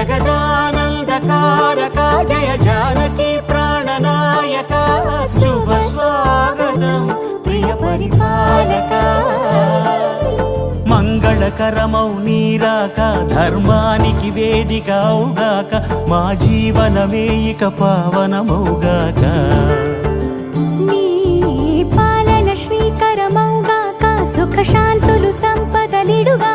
జగదానందకారక జయ జానకి ప్రాణనాయక శుభ స్వాగతం ప్రియ పరిపాలక మంగళకరమౌ నీరాక ధర్మానికి వేదిక అవుగాక మా జీవనమే ఇక పావనమౌగాక నీ పాలన శ్రీకరమౌగాక సుఖ శాంతులు సంపదలిడుగా